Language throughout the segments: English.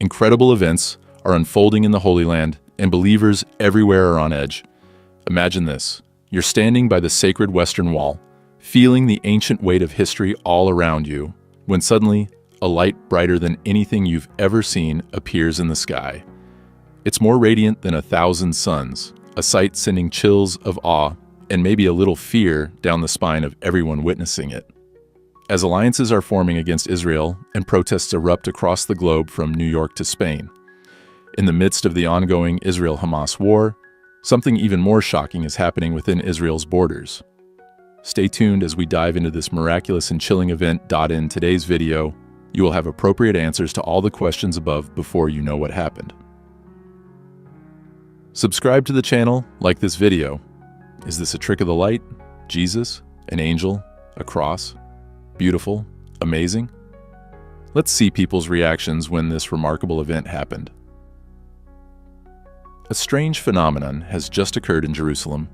Incredible events are unfolding in the Holy Land, and believers everywhere are on edge. Imagine this. You're standing by the sacred Western Wall, feeling the ancient weight of history all around you, when suddenly, a light brighter than anything you've ever seen appears in the sky. It's more radiant than 1,000 suns, a sight sending chills of awe and maybe a little fear down the spine of everyone witnessing it. As alliances are forming against Israel and protests erupt across the globe from New York to Spain, in the midst of the ongoing Israel-Hamas war, something even more shocking is happening within Israel's borders. Stay tuned as we dive into this miraculous and chilling event. In today's video, you will have appropriate answers to all the questions above before you know what happened. Subscribe to the channel, like this video. Is this a trick of the light? Jesus? An angel? A cross? Beautiful? Amazing? Let's see people's reactions when this remarkable event happened. A strange phenomenon has just occurred in Jerusalem.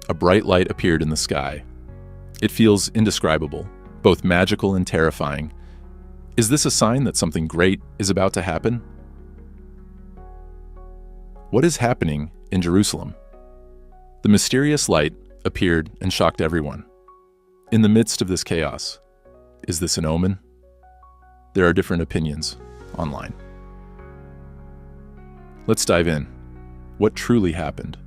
A bright light appeared in the sky. It feels indescribable, both magical and terrifying. Is this a sign that something great is about to happen? What is happening in Jerusalem? The mysterious light appeared and shocked everyone. In the midst of this chaos, is this an omen? There are different opinions online. Let's dive in. What truly happened?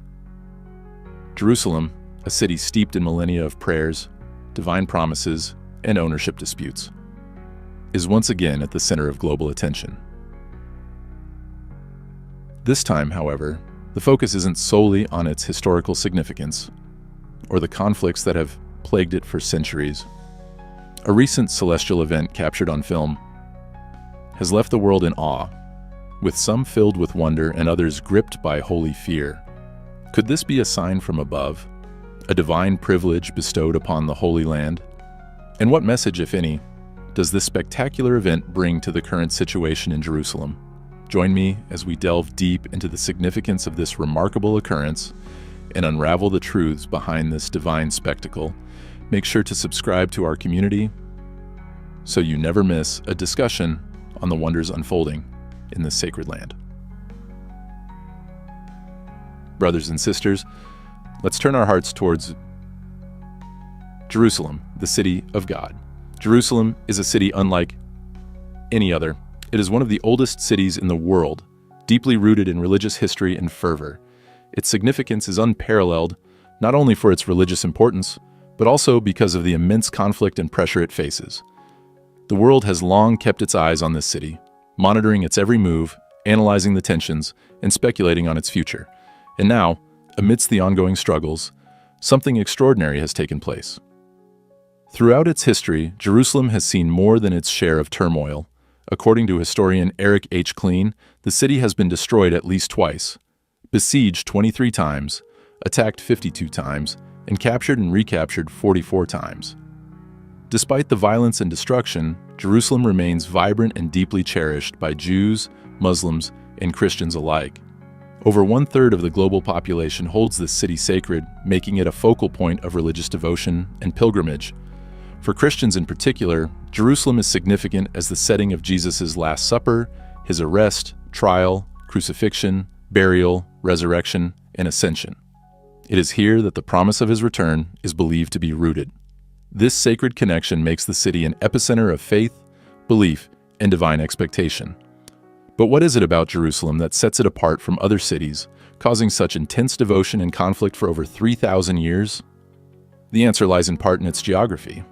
Jerusalem, a city steeped in millennia of prayers, divine promises, and ownership disputes, is once again at the center of global attention. This time, however, the focus isn't solely on its historical significance or the conflicts that have plagued it for centuries. A recent celestial event captured on film has left the world in awe, with some filled with wonder and others gripped by holy fear. Could this be a sign from above, a divine privilege bestowed upon the Holy Land? And what message, if any, does this spectacular event bring to the current situation in Jerusalem? Join me as we delve deep into the significance of this remarkable occurrence and unravel the truths behind this divine spectacle. Make sure to subscribe to our community so you never miss a discussion on the wonders unfolding in this sacred land. Brothers and sisters, let's turn our hearts towards Jerusalem, the city of God. Jerusalem is a city unlike any other. It is one of the oldest cities in the world, deeply rooted in religious history and fervor. Its significance is unparalleled, not only for its religious importance, but also because of the immense conflict and pressure it faces. The world has long kept its eyes on this city, monitoring its every move, analyzing the tensions, and speculating on its future. And now, amidst the ongoing struggles, something extraordinary has taken place. Throughout its history, Jerusalem has seen more than its share of turmoil. According to historian Eric H. Klein, the city has been destroyed at least twice, besieged 23 times, attacked 52 times, and captured and recaptured 44 times. Despite the violence and destruction, Jerusalem remains vibrant and deeply cherished by Jews, Muslims, and Christians alike. Over 1/3 of the global population holds this city sacred, making it a focal point of religious devotion and pilgrimage. For Christians in particular, Jerusalem is significant as the setting of Jesus' Last Supper, his arrest, trial, crucifixion, burial, resurrection, and ascension. It is here that the promise of his return is believed to be rooted. This sacred connection makes the city an epicenter of faith, belief, and divine expectation. But what is it about Jerusalem that sets it apart from other cities, causing such intense devotion and conflict for over 3,000 years? The answer lies in part in its geography.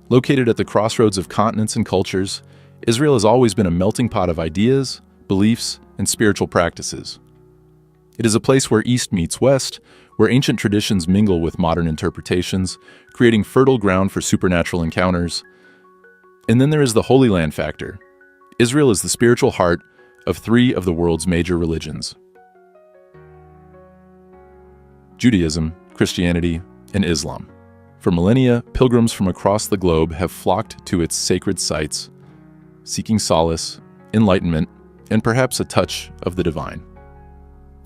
Located at the crossroads of continents and cultures, Israel has always been a melting pot of ideas, beliefs, and spiritual practices. It is a place where East meets West, where ancient traditions mingle with modern interpretations, creating fertile ground for supernatural encounters. And then there is the Holy Land factor. Israel is the spiritual heart of 3 of the world's major religions: Judaism, Christianity, and Islam. For millennia, pilgrims from across the globe have flocked to its sacred sites, seeking solace, enlightenment, and perhaps a touch of the divine.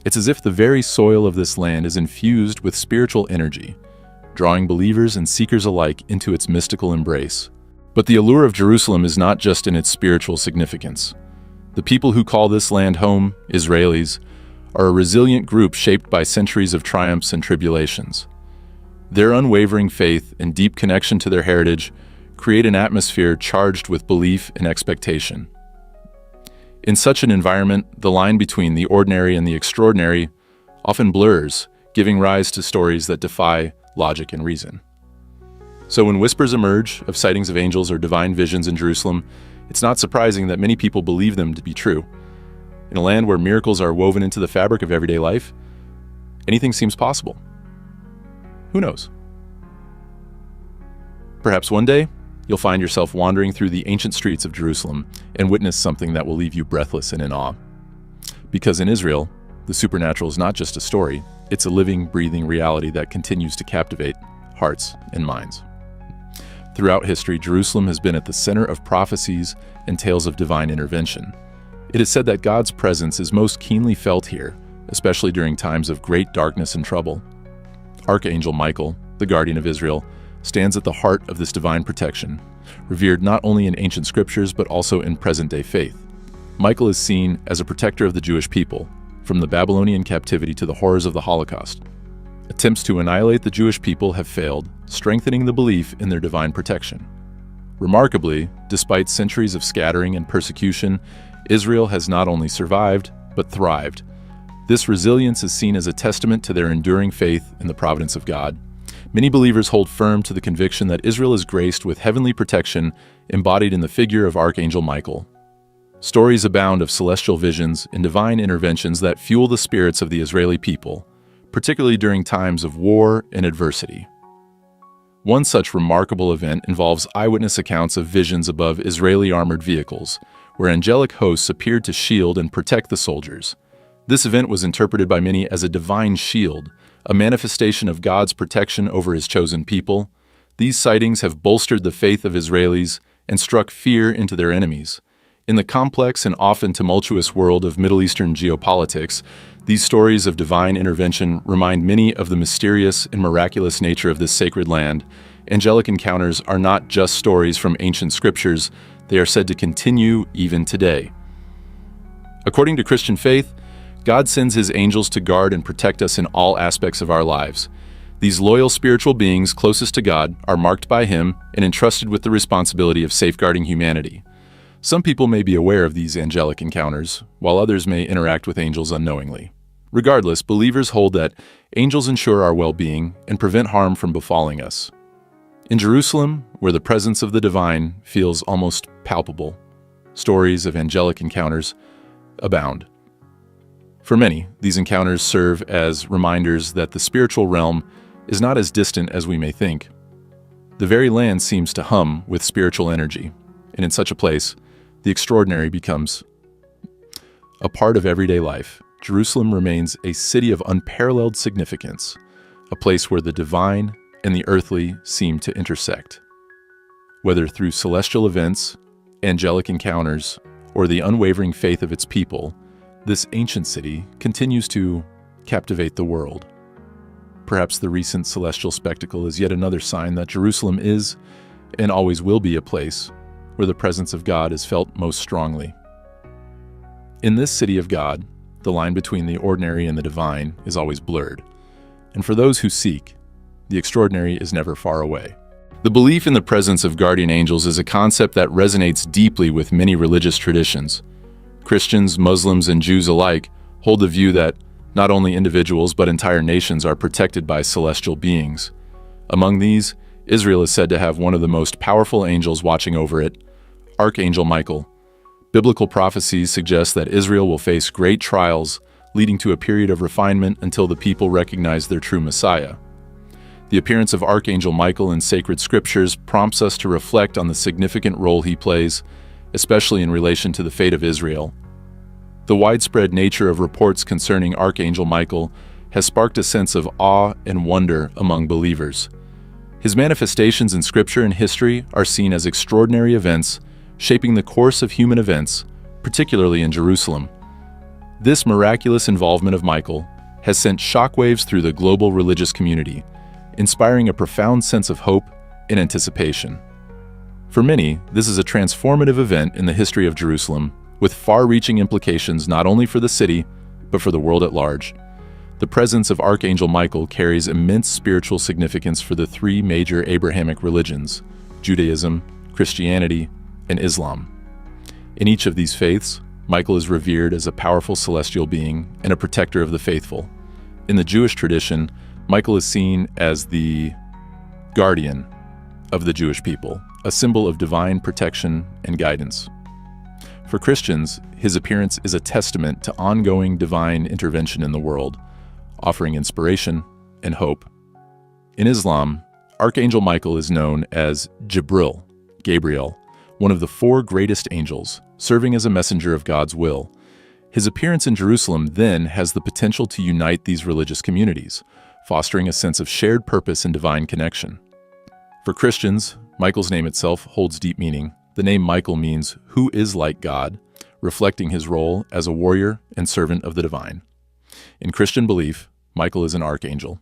It's as if the very soil of this land is infused with spiritual energy, drawing believers and seekers alike into its mystical embrace. But the allure of Jerusalem is not just in its spiritual significance. The people who call this land home, Israelis, are a resilient group shaped by centuries of triumphs and tribulations. Their unwavering faith and deep connection to their heritage create an atmosphere charged with belief and expectation. In such an environment, the line between the ordinary and the extraordinary often blurs, giving rise to stories that defy logic and reason. So when whispers emerge of sightings of angels or divine visions in Jerusalem, it's not surprising that many people believe them to be true. In a land where miracles are woven into the fabric of everyday life, anything seems possible. Who knows? Perhaps one day, you'll find yourself wandering through the ancient streets of Jerusalem and witness something that will leave you breathless and in awe. Because in Israel, the supernatural is not just a story, it's a living, breathing reality that continues to captivate hearts and minds. Throughout history, Jerusalem has been at the center of prophecies and tales of divine intervention. It is said that God's presence is most keenly felt here, especially during times of great darkness and trouble. Archangel Michael, the guardian of Israel, stands at the heart of this divine protection, revered not only in ancient scriptures but also in present-day faith. Michael is seen as a protector of the Jewish people, from the Babylonian captivity to the horrors of the Holocaust. Attempts to annihilate the Jewish people have failed, strengthening the belief in their divine protection. Remarkably, despite centuries of scattering and persecution, Israel has not only survived, but thrived. This resilience is seen as a testament to their enduring faith in the providence of God. Many believers hold firm to the conviction that Israel is graced with heavenly protection embodied in the figure of Archangel Michael. Stories abound of celestial visions and divine interventions that fuel the spirits of the Israeli people, particularly during times of war and adversity. One such remarkable event involves eyewitness accounts of visions above Israeli armored vehicles, where angelic hosts appeared to shield and protect the soldiers. This event was interpreted by many as a divine shield, a manifestation of God's protection over His chosen people. These sightings have bolstered the faith of Israelis and struck fear into their enemies. In the complex and often tumultuous world of Middle Eastern geopolitics, these stories of divine intervention remind many of the mysterious and miraculous nature of this sacred land. Angelic encounters are not just stories from ancient scriptures, they are said to continue even today. According to Christian faith, God sends His angels to guard and protect us in all aspects of our lives. These loyal spiritual beings closest to God are marked by Him and entrusted with the responsibility of safeguarding humanity. Some people may be aware of these angelic encounters, while others may interact with angels unknowingly. Regardless, believers hold that angels ensure our well-being and prevent harm from befalling us. In Jerusalem, where the presence of the divine feels almost palpable, stories of angelic encounters abound. For many, these encounters serve as reminders that the spiritual realm is not as distant as we may think. The very land seems to hum with spiritual energy, and in such a place, the extraordinary becomes a part of everyday life. Jerusalem remains a city of unparalleled significance, a place where the divine and the earthly seem to intersect. Whether through celestial events, angelic encounters, or the unwavering faith of its people, this ancient city continues to captivate the world. Perhaps the recent celestial spectacle is yet another sign that Jerusalem is and always will be a place where the presence of God is felt most strongly. In this city of God, the line between the ordinary and the divine is always blurred, and for those who seek, the extraordinary is never far away. The belief in the presence of guardian angels is a concept that resonates deeply with many religious traditions. Christians, Muslims, and Jews alike hold the view that not only individuals but entire nations are protected by celestial beings. Among these, Israel is said to have one of the most powerful angels watching over it, Archangel Michael. Biblical prophecies suggest that Israel will face great trials, leading to a period of refinement until the people recognize their true Messiah. The appearance of Archangel Michael in sacred scriptures prompts us to reflect on the significant role he plays, especially in relation to the fate of Israel. The widespread nature of reports concerning Archangel Michael has sparked a sense of awe and wonder among believers. His manifestations in scripture and history are seen as extraordinary events, shaping the course of human events, particularly in Jerusalem. This miraculous involvement of Michael has sent shockwaves through the global religious community, inspiring a profound sense of hope and anticipation. For many, this is a transformative event in the history of Jerusalem, with far-reaching implications not only for the city, but for the world at large. The presence of Archangel Michael carries immense spiritual significance for the three major Abrahamic religions: Judaism, Christianity, and Islam. In each of these faiths, Michael is revered as a powerful celestial being and a protector of the faithful. In the Jewish tradition, Michael is seen as the guardian of the Jewish people, a symbol of divine protection and guidance. For Christians, his appearance is a testament to ongoing divine intervention in the world, offering inspiration and hope. In Islam, Archangel Michael is known as Gabriel, one of the four greatest angels, serving as a messenger of God's will. His appearance in Jerusalem then has the potential to unite these religious communities, fostering a sense of shared purpose and divine connection. For Christians, Michael's name itself holds deep meaning. The name Michael means "who is like God," reflecting his role as a warrior and servant of the divine. In Christian belief, Michael is an archangel,